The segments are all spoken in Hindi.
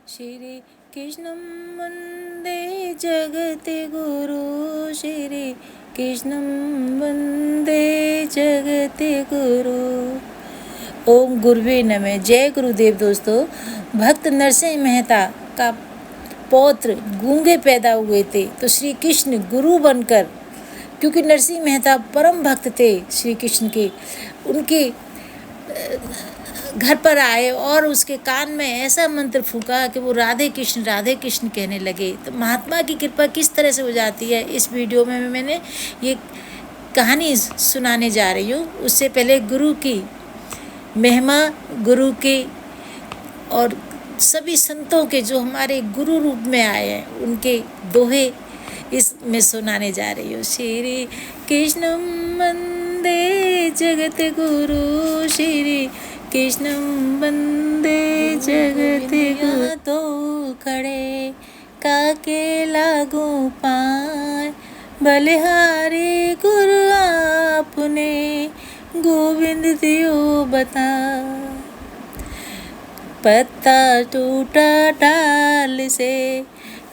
श्री कृष्णं वन्दे जगद्गुरु श्री कृष्णं वन्दे जगद्गुरु। ओम गुरुवे नमः। जय गुरुदेव। दोस्तों, भक्त नरसिंह मेहता का पौत्र गूंगे पैदा हुए थे तो श्री कृष्ण गुरु बनकर, क्योंकि नरसिंह मेहता परम भक्त थे श्री कृष्ण के, उनके घर पर आए और उसके कान में ऐसा मंत्र फूंका कि वो राधे कृष्ण कहने लगे। तो महात्मा की कृपा किस तरह से हो जाती है, इस वीडियो में मैंने ये कहानी सुनाने जा रही हूँ। उससे पहले गुरु की महिमा, गुरु के और सभी संतों के जो हमारे गुरु रूप में आए हैं, उनके दोहे इसमें सुनाने जा रही हूँ। श्री कृष्णं वन्दे जगत गुरु श्री कृष्णं वन्दे जगत गुरु। तो खड़े काके लागू पाए, बलिहारी गुरु आपने गोविंद दियो बता। पत्ता टूटा डाल से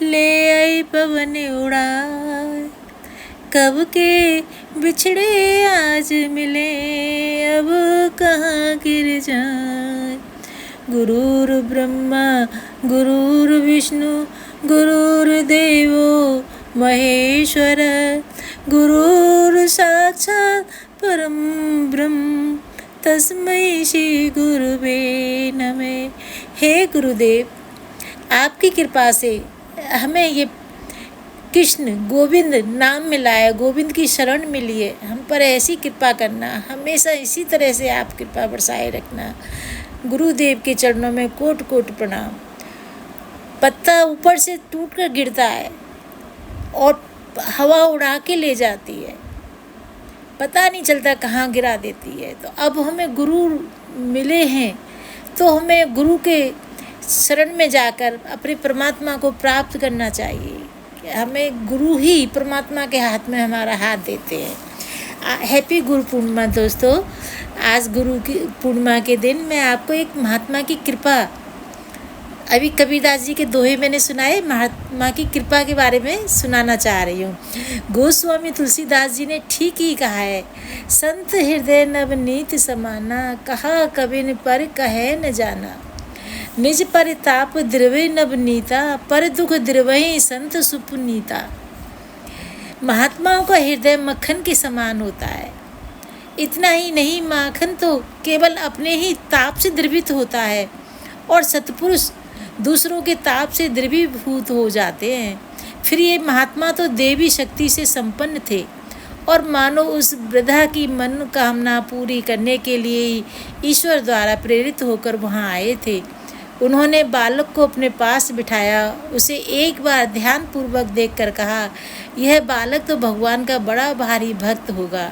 ले आई पवन उड़ाए, कब के बिछड़े आज मिले अब कहाँ गिर जाए। गुरुर ब्रह्मा गुरुर्विष्णु गुरुर्देवो महेश्वर, गुरुर साक्षात् परम ब्रह्म तस्मै श्री गुरुवे नमः। हे गुरुदेव, आपकी कृपा से हमें ये कृष्ण गोविंद नाम मिला है, गोविंद की शरण मिली है। हम पर ऐसी कृपा करना, हमेशा इसी तरह से आप कृपा बरसाए रखना। गुरुदेव के चरणों में कोट कोट प्रणाम। पत्ता ऊपर से टूटकर गिरता है और हवा उड़ा के ले जाती है, पता नहीं चलता कहाँ गिरा देती है। तो अब हमें गुरु मिले हैं तो हमें गुरु के शरण में जाकर अपने परमात्मा को प्राप्त करना चाहिए। हमें गुरु ही परमात्मा के हाथ में हमारा हाथ देते हैं। हैप्पी गुरु पूर्णिमा दोस्तों। आज गुरु की पूर्णिमा के दिन मैं आपको एक महात्मा की कृपा, अभी कबीरदास जी के दोहे मैंने सुनाए, महात्मा की कृपा के बारे में सुनाना चाह रही हूँ। गोस्वामी तुलसीदास जी ने ठीक ही कहा है, संत हृदय नवनीत समाना, कहा कबिन पर कहे न जाना। निज परिताप द्रवे नवनीता, पर दुख द्रवहि संत सुपुनीता। महात्माओं का हृदय मक्खन के समान होता है। इतना ही नहीं, माखन तो केवल अपने ही ताप से द्रवित होता है और सत्पुरुष दूसरों के ताप से द्रवीभूत हो जाते हैं। फिर ये महात्मा तो देवी शक्ति से संपन्न थे और मानो उस वृद्धा की मनोकामना पूरी करने के लिए ही ईश्वर द्वारा प्रेरित होकर वहाँ आए थे। उन्होंने बालक को अपने पास बिठाया, उसे एक बार ध्यानपूर्वक देखकर कहा, यह बालक तो भगवान का बड़ा भारी भक्त होगा।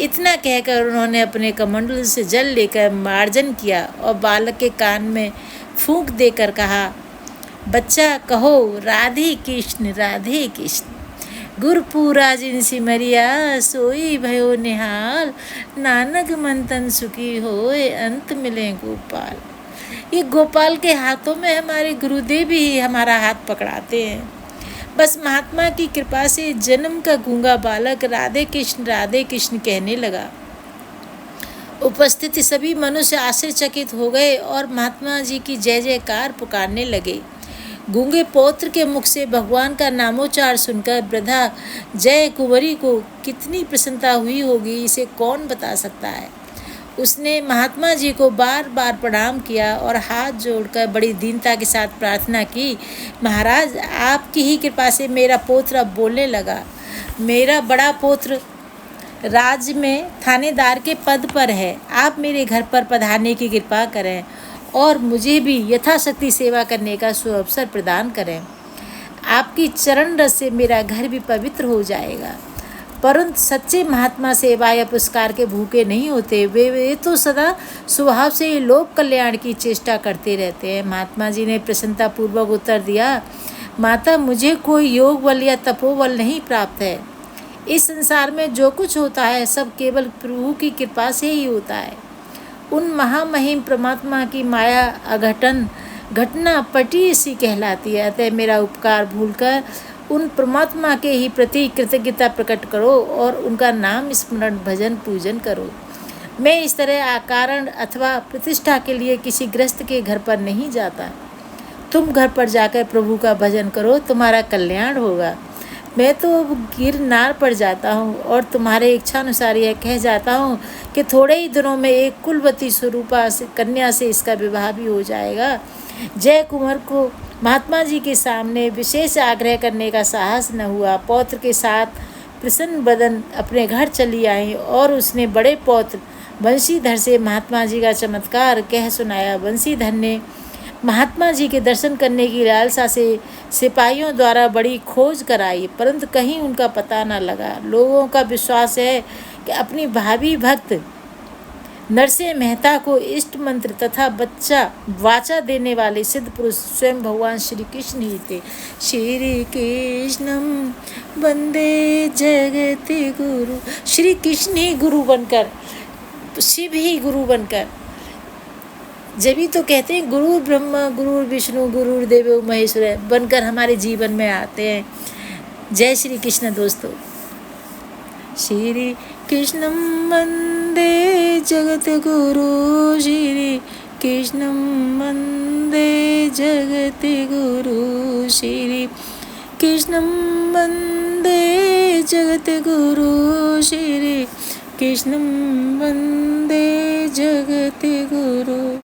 इतना कहकर उन्होंने अपने कमंडल से जल लेकर मार्जन किया और बालक के कान में फूंक देकर कहा, बच्चा कहो राधे कृष्ण राधे कृष्ण। गुरपूरा जिन सिमरिया सोई भयो निहाल, नानक मन तन सुखी होए अंत मिले गोपाल। ये गोपाल के हाथों में हमारे गुरुदेव ही हमारा हाथ पकड़ाते हैं। बस महात्मा की कृपा से जन्म का गूंगा बालक राधे कृष्ण कहने लगा। उपस्थित सभी मनुष्य आश्चर्यचकित हो गए और महात्मा जी की जय जयकार पुकारने लगे। गूंगे पौत्र के मुख से भगवान का नामोच्चार सुनकर वृद्धा जय कुंवरी को कितनी प्रसन्नता हुई होगी, इसे कौन बता सकता है। उसने महात्मा जी को बार बार प्रणाम किया और हाथ जोड़कर बड़ी दीनता के साथ प्रार्थना की, महाराज आपकी ही कृपा से मेरा पौत्र अब बोलने लगा। मेरा बड़ा पौत्र राज्य में थानेदार के पद पर है। आप मेरे घर पर पधारने की कृपा करें और मुझे भी यथाशक्ति सेवा करने का सुअवसर प्रदान करें। आपकी चरण रस से मेरा घर भी पवित्र हो जाएगा। परंतु सच्चे महात्मा सेवा या पुरस्कार के भूखे नहीं होते। वे तो सदा स्वभाव से लोक कल्याण की चेष्टा करते रहते हैं। महात्मा जी ने प्रसन्नतापूर्वक उत्तर दिया, माता मुझे कोई योग बल या तपोबल नहीं प्राप्त है। इस संसार में जो कुछ होता है सब केवल प्रभु की कृपा से ही होता है। उन महामहिम परमात्मा की माया अघटन घटना पटी सी कहलाती है। अतः मेरा उपकार भूलकर उन परमात्मा के ही प्रति कृतज्ञता प्रकट करो और उनका नाम स्मरण भजन पूजन करो। मैं इस तरह आकारण अथवा प्रतिष्ठा के लिए किसी ग्रस्त के घर पर नहीं जाता। तुम घर पर जाकर प्रभु का भजन करो, तुम्हारा कल्याण होगा। मैं तो गिरनार पर जाता हूँ और तुम्हारे इच्छानुसार यह कह जाता हूँ कि थोड़े ही दिनों में एक कुलवती स्वरूपा कन्या से इसका विवाह भी हो जाएगा। जय कुंवर को महात्मा जी के सामने विशेष आग्रह करने का साहस न हुआ। पौत्र के साथ प्रसन्न बदन अपने घर चली आई और उसने बड़े पौत्र बंशीधर से महात्मा जी का चमत्कार कह सुनाया। बंशीधर ने महात्मा जी के दर्शन करने की लालसा से सिपाहियों द्वारा बड़ी खोज कराई, परंतु कहीं उनका पता न लगा। लोगों का विश्वास है कि अपनी भावी भक्त नरसिंह मेहता को इष्ट मंत्र तथा बच्चा वाचा देने वाले सिद्ध पुरुष स्वयं भगवान श्री कृष्ण ही थे। श्री कृष्णम वंदे जगति गुरु, श्री कृष्ण ही गुरु बनकर, शिव ही गुरु बनकर, जब ही तो कहते हैं गुरु ब्रह्मा गुरु विष्णु गुरु देवो महेश्वर बनकर हमारे जीवन में आते हैं। जय श्री कृष्ण दोस्तों। श्री कृष्णम वंदे जगत गुरु, श्री कृष्णम वंदे जगत गुरु, श्री कृष्णम वंदे जगत गुरु, श्री कृष्णम वंदे जगत गुरु।